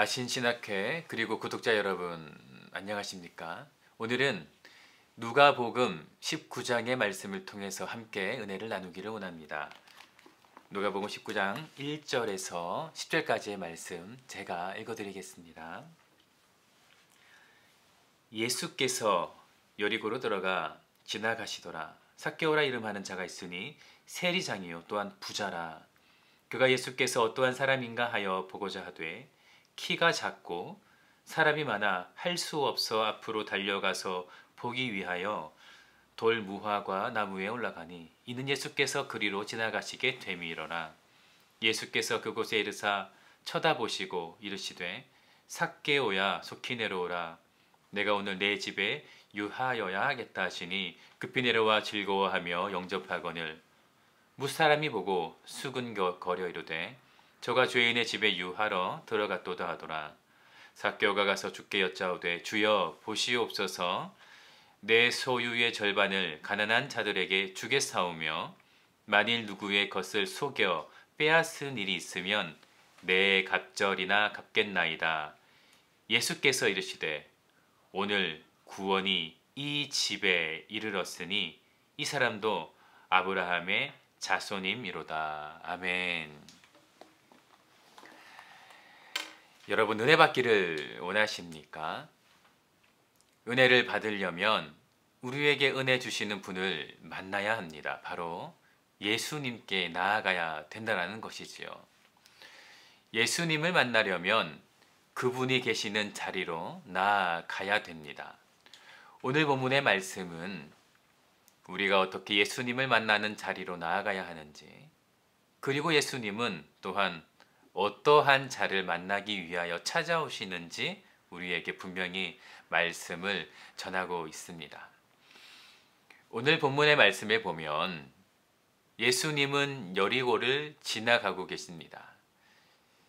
신신학회 그리고 구독자 여러분 안녕하십니까? 오늘은 누가복음 19장의 말씀을 통해서 함께 은혜를 나누기를 원합니다. 누가복음 19장 1절에서 10절까지의 말씀 제가 읽어드리겠습니다. 예수께서 여리고로 들어가 지나가시더라. 삭개오라 이름하는 자가 있으니 세리장이요 또한 부자라. 그가 예수께서 어떠한 사람인가 하여 보고자 하되 키가 작고 사람이 많아 할 수 없어 앞으로 달려가서 보기 위하여 돌 무화과 나무에 올라가니 이는 예수께서 그리로 지나가시게 됨이로라. 예수께서 그곳에 이르사 쳐다보시고 이르시되 삭개오야 속히 내려오라. 내가 오늘 내 집에 유하여야 하겠다 하시니 급히 내려와 즐거워하며 영접하거늘 무사람이 보고 수근거려 이르되 저가 죄인의 집에 유하러 들어갔도다 하더라. 삭개오가 가서 주께 여짜오되 주여 보시옵소서 내 소유의 절반을 가난한 자들에게 주겠사오며 만일 누구의 것을 속여 빼앗은 일이 있으면 내 갑절이나 갚겠나이다. 예수께서 이르시되 오늘 구원이 이 집에 이르렀으니 이 사람도 아브라함의 자손임이로다. 아멘. 여러분 은혜 받기를 원하십니까? 은혜를 받으려면 우리에게 은혜 주시는 분을 만나야 합니다. 바로 예수님께 나아가야 된다는 것이지요. 예수님을 만나려면 그분이 계시는 자리로 나아가야 됩니다. 오늘 본문의 말씀은 우리가 어떻게 예수님을 만나는 자리로 나아가야 하는지, 그리고 예수님은 또한 어떠한 자를 만나기 위하여 찾아오시는지 우리에게 분명히 말씀을 전하고 있습니다. 오늘 본문의 말씀에 보면 예수님은 여리고를 지나가고 계십니다.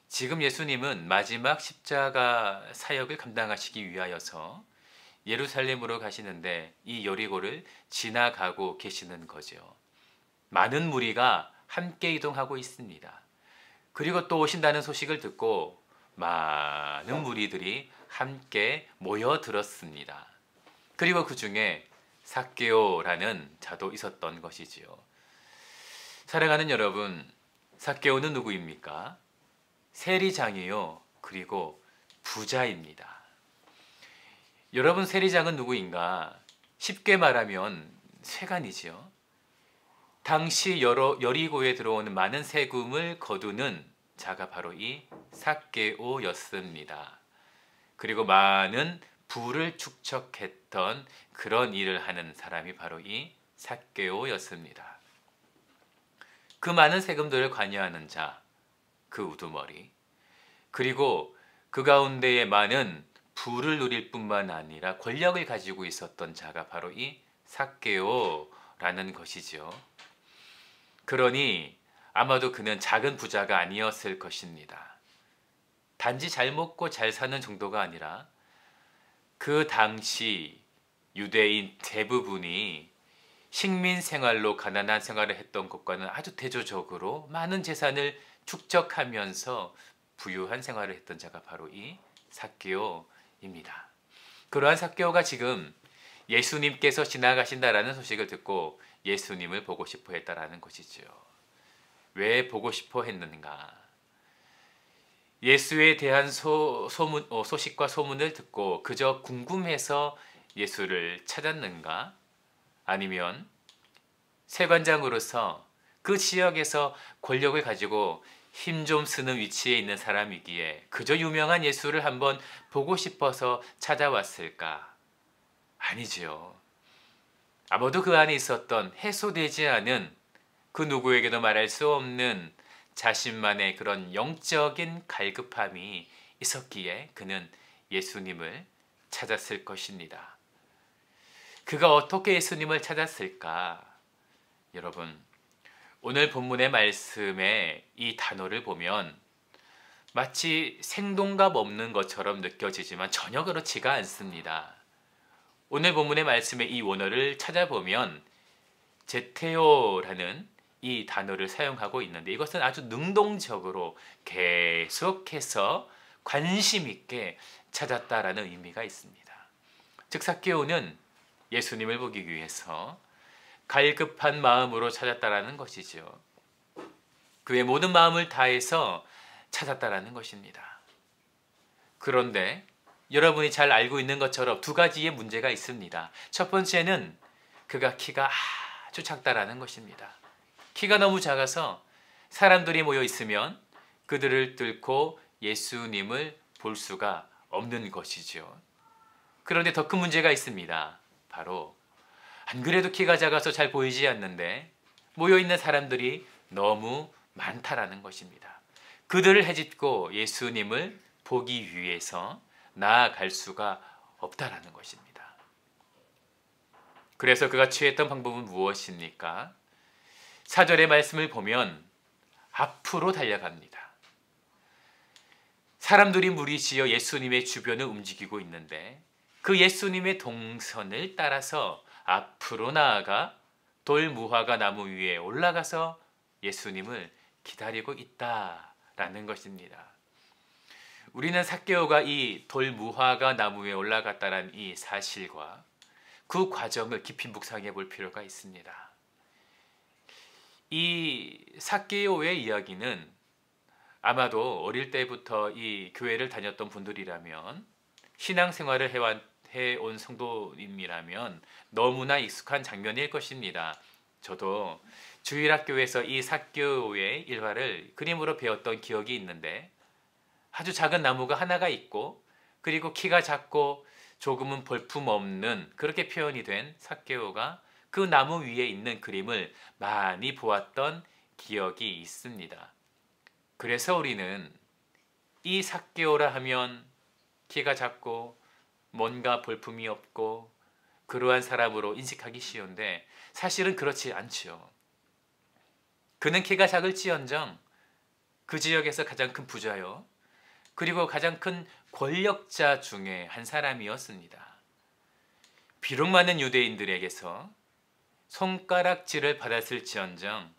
지금 예수님은 마지막 십자가 사역을 감당하시기 위하여서 예루살렘으로 가시는데 이 여리고를 지나가고 계시는 거죠. 많은 무리가 함께 이동하고 있습니다. 그리고 또 오신다는 소식을 듣고 많은 무리들이 함께 모여들었습니다. 그리고 그 중에 삭개오라는 자도 있었던 것이지요. 사랑하는 여러분, 삭개오는 누구입니까? 세리장이요. 그리고 부자입니다. 여러분, 세리장은 누구인가? 쉽게 말하면 세간이지요. 당시 여리고에 들어오는 많은 세금을 거두는 자가 바로 이 삭개오였습니다. 그리고 많은 부를 축적했던 그런 일을 하는 사람이 바로 이 삭개오였습니다. 그 많은 세금들을 관여하는 자, 그 우두머리, 그리고 그 가운데에 많은 부를 누릴 뿐만 아니라 권력을 가지고 있었던 자가 바로 이 삭개오라는 것이죠. 그러니 아마도 그는 작은 부자가 아니었을 것입니다. 단지 잘 먹고 잘 사는 정도가 아니라 그 당시 유대인 대부분이 식민 생활로 가난한 생활을 했던 것과는 아주 대조적으로 많은 재산을 축적하면서 부유한 생활을 했던 자가 바로 이 삭개오입니다. 그러한 삭개오가 지금 예수님께서 지나가신다라는 소식을 듣고 예수님을 보고 싶어 했다라는 것이죠. 왜 보고 싶어 했는가? 예수에 대한 소식과 소문을 듣고 그저 궁금해서 예수를 찾았는가? 아니면 세관장으로서 그 지역에서 권력을 가지고 힘 좀 쓰는 위치에 있는 사람이기에 그저 유명한 예수를 한번 보고 싶어서 찾아왔을까? 아니지요. 아마도 그 안에 있었던 해소되지 않은 그 누구에게도 말할 수 없는 자신만의 그런 영적인 갈급함이 있었기에 그는 예수님을 찾았을 것입니다. 그가 어떻게 예수님을 찾았을까? 여러분, 오늘 본문의 말씀에 이 단어를 보면 마치 생동감 없는 것처럼 느껴지지만 전혀 그렇지가 않습니다. 오늘 본문의 말씀에 이 원어를 찾아보면 제테오라는 이 단어를 사용하고 있는데 이것은 아주 능동적으로 계속해서 관심 있게 찾았다라는 의미가 있습니다. 즉 삭개오는 예수님을 보기 위해서 갈급한 마음으로 찾았다라는 것이죠. 그의 모든 마음을 다해서 찾았다라는 것입니다. 그런데 여러분이 잘 알고 있는 것처럼 두 가지의 문제가 있습니다. 첫 번째는 그가 키가 아주 작다라는 것입니다. 키가 너무 작아서 사람들이 모여 있으면 그들을 뚫고 예수님을 볼 수가 없는 것이죠. 그런데 더 큰 문제가 있습니다. 바로 안 그래도 키가 작아서 잘 보이지 않는데 모여 있는 사람들이 너무 많다라는 것입니다. 그들을 헤집고 예수님을 보기 위해서 나아갈 수가 없다라는 것입니다. 그래서 그가 취했던 방법은 무엇입니까? 4절의 말씀을 보면 앞으로 달려갑니다. 사람들이 무리지어 예수님의 주변을 움직이고 있는데 그 예수님의 동선을 따라서 앞으로 나아가 돌무화과 나무 위에 올라가서 예수님을 기다리고 있다라는 것입니다. 우리는 삭개오가 이 돌무화과 나무 위에 올라갔다는 이 사실과 그 과정을 깊이 묵상해 볼 필요가 있습니다. 이 삭개오의 이야기는 아마도 어릴 때부터 이 교회를 다녔던 분들이라면 신앙생활을 해온 성도님이라면 너무나 익숙한 장면일 것입니다. 저도 주일학교에서 이 삭개오의 일화를 그림으로 배웠던 기억이 있는데 아주 작은 나무가 하나가 있고 그리고 키가 작고 조금은 볼품없는 그렇게 표현이 된 삭개오가 그 나무 위에 있는 그림을 많이 보았던 기억이 있습니다. 그래서 우리는 이 삭개오라 하면 키가 작고 뭔가 볼품이 없고 그러한 사람으로 인식하기 쉬운데 사실은 그렇지 않죠. 그는 키가 작을지언정 그 지역에서 가장 큰 부자요. 그리고 가장 큰 권력자 중에 한 사람이었습니다. 비록 많은 유대인들에게서 손가락질을 받았을지언정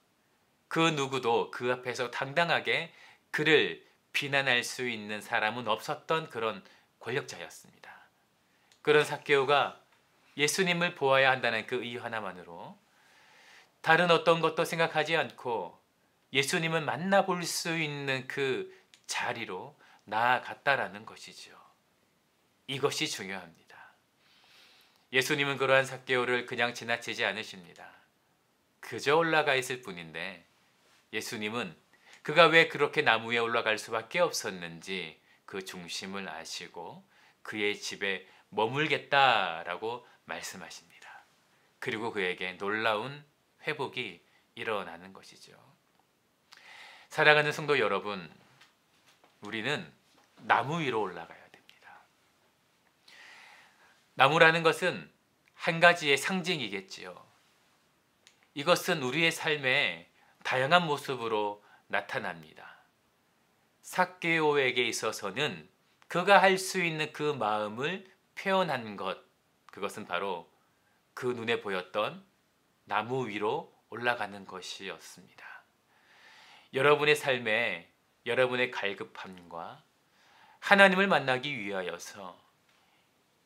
그 누구도 그 앞에서 당당하게 그를 비난할 수 있는 사람은 없었던 그런 권력자였습니다. 그런 삭개오가 예수님을 보아야 한다는 그 이유 하나만으로 다른 어떤 것도 생각하지 않고 예수님을 만나볼 수 있는 그 자리로 나아갔다라는 것이죠. 이것이 중요합니다. 예수님은 그러한 삭개오를 그냥 지나치지 않으십니다. 그저 올라가 있을 뿐인데 예수님은 그가 왜 그렇게 나무 위에 올라갈 수밖에 없었는지 그 중심을 아시고 그의 집에 머물겠다라고 말씀하십니다. 그리고 그에게 놀라운 회복이 일어나는 것이죠. 사랑하는 성도 여러분, 우리는 나무 위로 올라가야 됩니다. 나무라는 것은 한 가지의 상징이겠지요. 이것은 우리의 삶의 다양한 모습으로 나타납니다. 삭개오에게 있어서는 그가 할 수 있는 그 마음을 표현한 것, 그것은 바로 그 눈에 보였던 나무 위로 올라가는 것이었습니다. 여러분의 삶에 여러분의 갈급함과 하나님을 만나기 위하여서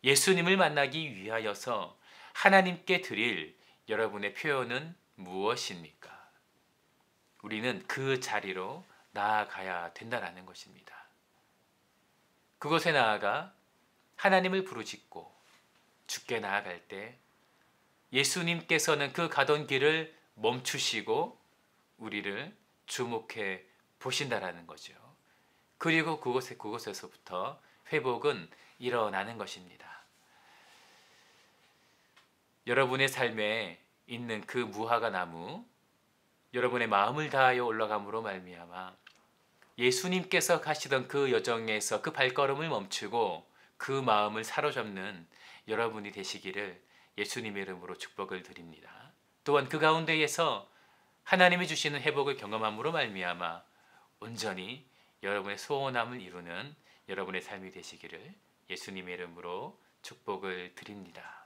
예수님을 만나기 위하여서 하나님께 드릴 여러분의 표현은 무엇입니까? 우리는 그 자리로 나아가야 된다는 것입니다. 그곳에 나아가 하나님을 부르짖고 주께 나아갈 때 예수님께서는 그 가던 길을 멈추시고 우리를 주목해 보신다라는 거죠. 그리고 그곳에서부터 회복은 일어나는 것입니다. 여러분의 삶에 있는 그 무화과 나무, 여러분의 마음을 다하여 올라감으로 말미암아 예수님께서 가시던 그 여정에서 그 발걸음을 멈추고 그 마음을 사로잡는 여러분이 되시기를 예수님의 이름으로 축복을 드립니다. 또한 그 가운데에서 하나님이 주시는 회복을 경험함으로 말미암아 온전히 여러분의 소원함을 이루는 여러분의 삶이 되시기를 예수님의 이름으로 축복을 드립니다.